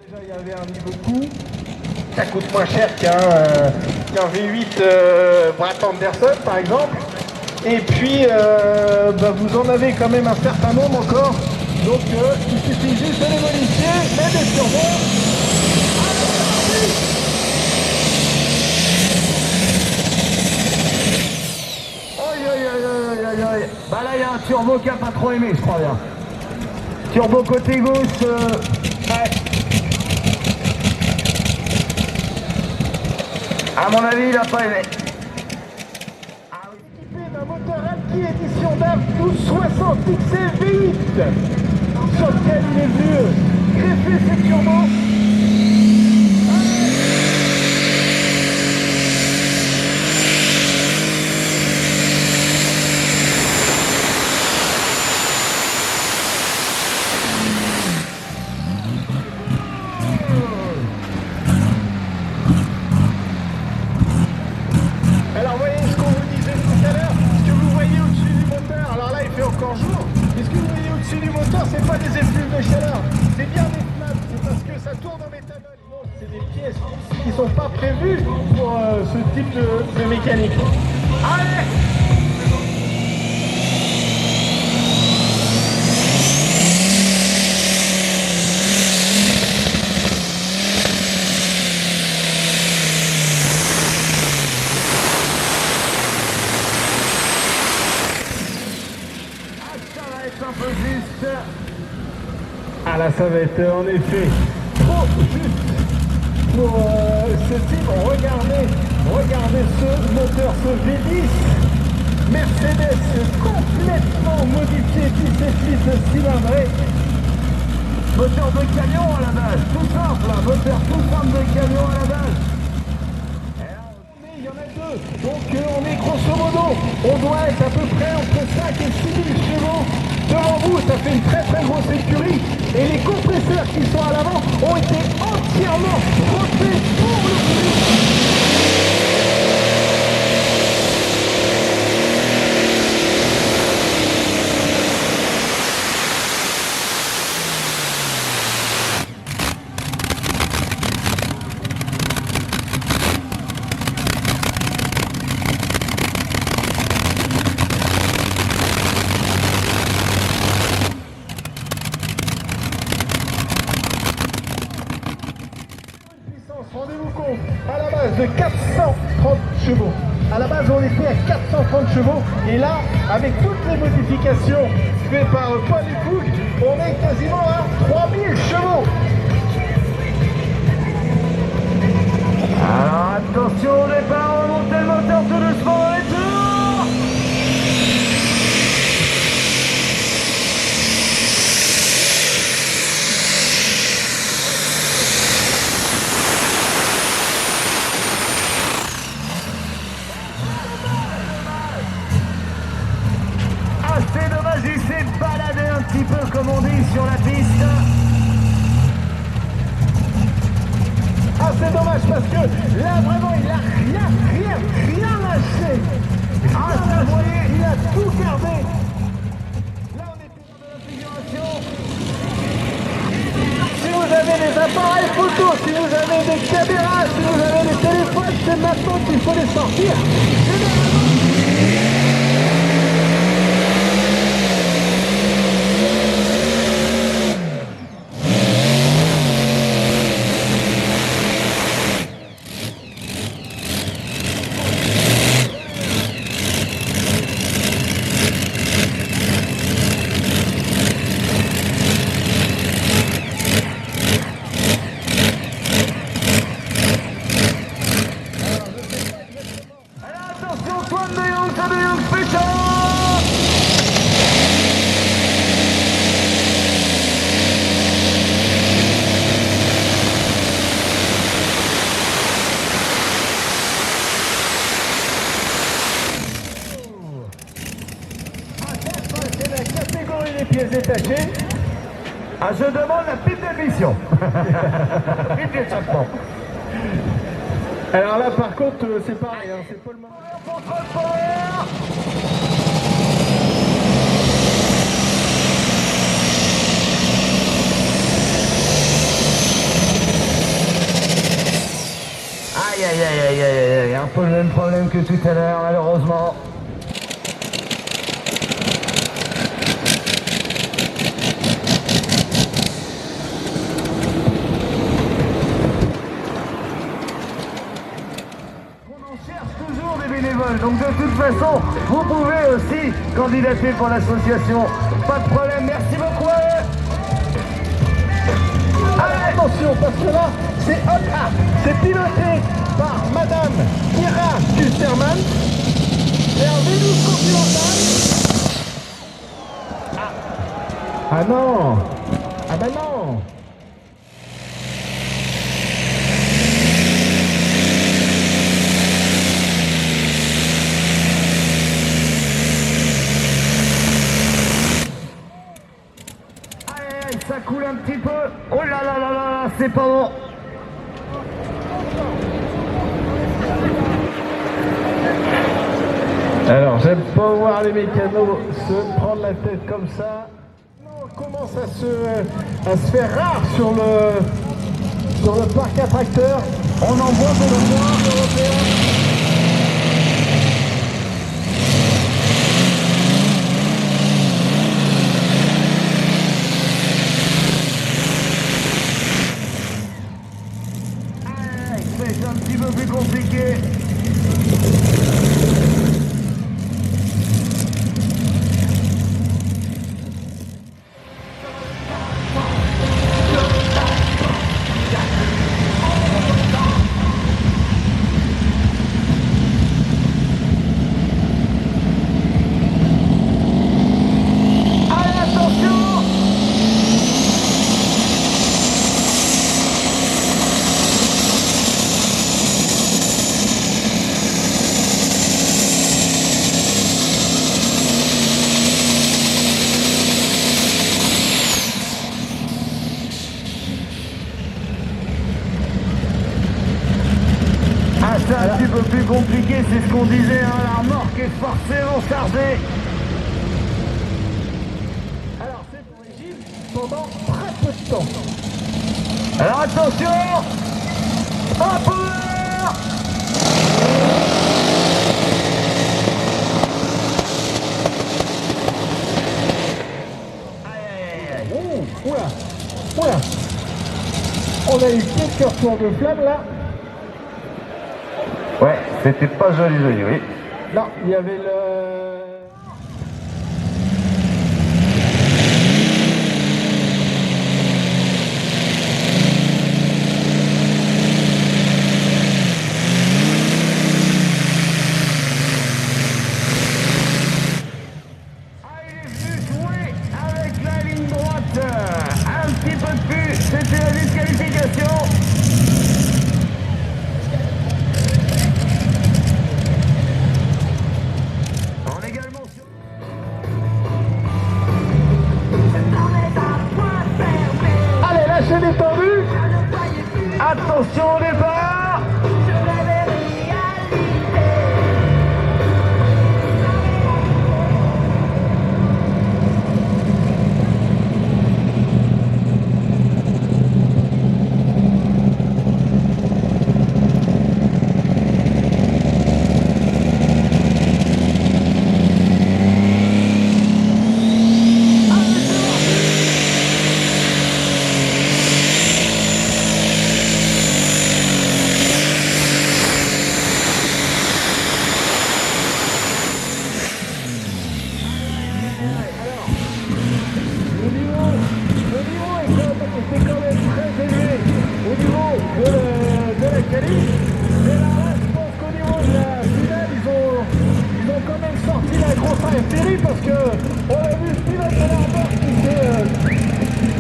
Déjà, il y avait un niveau coût. Ça coûte moins cher qu'un V8 Brad Anderson, par exemple. Et puis, vous en avez quand même un certain nombre encore. Donc, il suffit juste de les modifier, mais des turbos. Bah là, il y a un turbo qui a pas trop aimé, je crois bien. Turbo côté gauche. Ouais. À mon avis, il a pas aimé. Équipé d'un moteur Alki édition DAF 1260 XL V8 sur lequel il est venu greffer ses turbos. Alors voyez ce qu'on vous disait tout à l'heure, ce que vous voyez au-dessus du moteur, alors là il fait encore jour, mais ce que vous voyez au-dessus du moteur, c'est pas des effluves de chaleur, c'est bien des flammes, c'est parce que ça tourne en méthanol. C'est des pièces qui sont pas prévues pour ce type de mécanique. Allez! Un peu juste. Ah là ça va être en effet trop juste pour ce type. Regardez ce moteur, ce V10 Mercedes complètement modifié, 17 litres cylindrée. Moteur de camion à la base, tout simple, hein, moteur tout simple de camion à la base. Il y en a deux, donc on est grosso modo, on doit être à peu près entre 5 et 6 000 chevaux. Devant vous, ça fait une très très grosse écurie et les compresseurs qui sont à l'avant ont été entièrement refaits pour le prix. Rendez-vous compte, à la base de 430 chevaux. À la base, on était à 430 chevaux. Et là, avec toutes les modifications faites par Paul et Fouque, on est quasiment à 3000 chevaux. Alors attention au départ, on monte le moteur tout doucement dans les tours. C'est dommage, il s'est baladé un petit peu comme on dit sur la piste. Ah, c'est dommage parce que là, vraiment, il a rien lâché. Ah, ça, vous voyez, Il a tout gardé. là on est plus dans la figuration. Si vous avez des appareils photo, si vous avez des caméras, si vous avez des téléphones, c'est maintenant qu'il faut les sortir. Attention, Swan de Young Special. C'est la catégorie des pièces détachées. Ah, je demande la pipe d'émission. Pipe d'échappement. Alors là, par contre, c'est pareil, hein, c'est pas le moment. Contrôle power. peu le même problème que tout à l'heure, malheureusement. Bénévoles. Donc de toute façon, vous pouvez aussi candidater pour l'association. Pas de problème, merci beaucoup. Allez, attention, parce que là, c'est piloté par Madame Ira Kusterman. C'est un Vénus continental. Ah non. Ah ben non. Ça coule un petit peu. Oh là là là là, c'est pas bon. Alors, j'aime pas voir les mécanos se prendre la tête comme ça. On commence à se faire rare sur le parc attracteur. On en voit de le voir européen. C'est un petit peu plus compliqué. C'est un petit peu plus compliqué, c'est ce qu'on disait, hein, la remorque est forcément chargée. Alors c'est pour Régine pendant très peu de temps. Alors attention, un peu. Oula, oula. On a eu quelques retours de flamme là. Ouais, c'était pas joli, oui. Non, il y avait le... Ah, il est venu jouer avec la ligne droite. Un petit peu de plus, c'était la disqualification. Allez, lâchez les tendus. Attention au départ. C'est quand même très élevé au niveau de la qualif. Mais là, je pense qu'au niveau de la finale, ils ont quand même sorti la grosse inférie parce que on a vu le pilote de l'armor qui s'est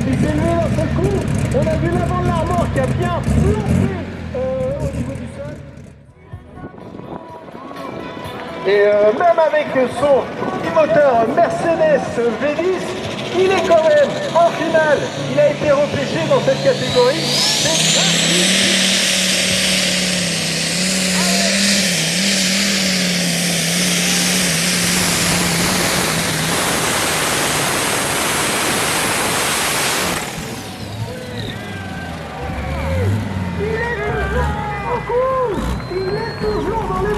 levé d'un seul coup. On a vu l'avant de l'armor qui a bien plongé au niveau du sol. Et même avec son petit moteur Mercedes V10, il est quand même en finale. Il a été repêché dans cette catégorie. C'est il est toujours dans le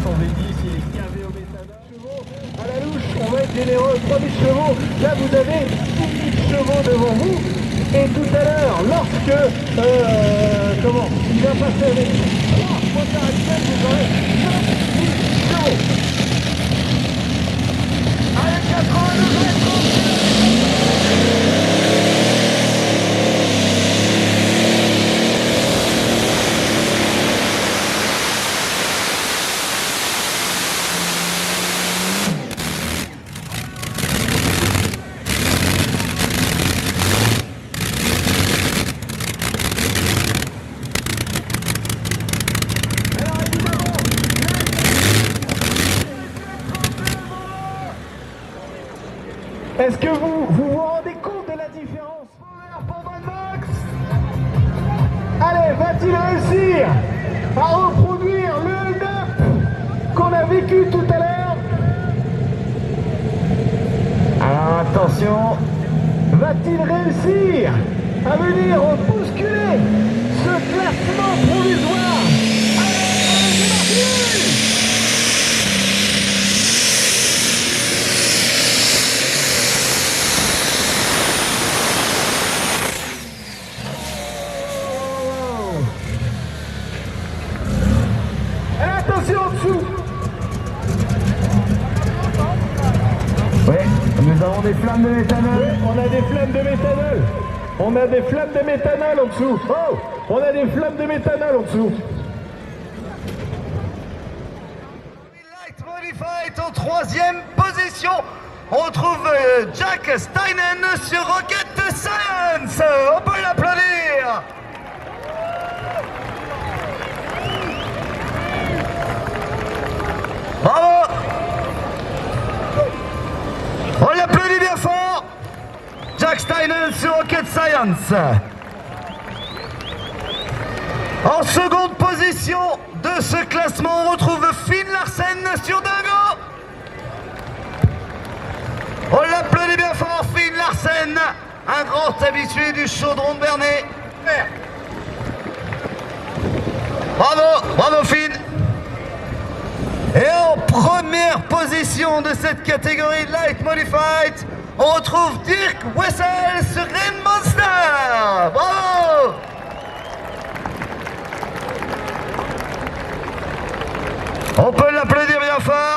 son V10, il est gavé au méthanol. Chevaux à la louche, on va être généreux, 3000 chevaux. Là, vous avez 10 000 chevaux devant vous. Et tout à l'heure, lorsque il va passer avec 3 moteurs actuels, vous aurez 5 000 chevaux. Avec 82 mètres. Est-ce que vous rendez compte de la différence? Pour Van Max. Allez, va-t-il réussir à reproduire le hold-up qu'on a vécu tout à l'heure? Alors attention, va-t-il réussir à venir bousculer ce classement provisoire? Allez, c'est parti! Attention en dessous. Oui, nous avons des flammes de méthanol. Oui, on a des flammes de méthanol. On a des flammes de méthanol en dessous. Oh, on a des flammes de méthanol en dessous. Light Modified en 3e position. On trouve Jack Steinen sur Rocket Science. On peut l'applaudir. Bravo. On l'applaudit bien fort. Jack Steinen sur Rocket Science. En seconde position de ce classement, on retrouve Finn Larsen sur Dingo. On l'applaudit bien fort, Finn Larsen, un grand habitué du chaudron de Bernay. Bravo, bravo Finn. Et en première position de cette catégorie Light Modified, on retrouve Dirk Wessel sur Green Monster. Bravo. On peut l'applaudir bien fort.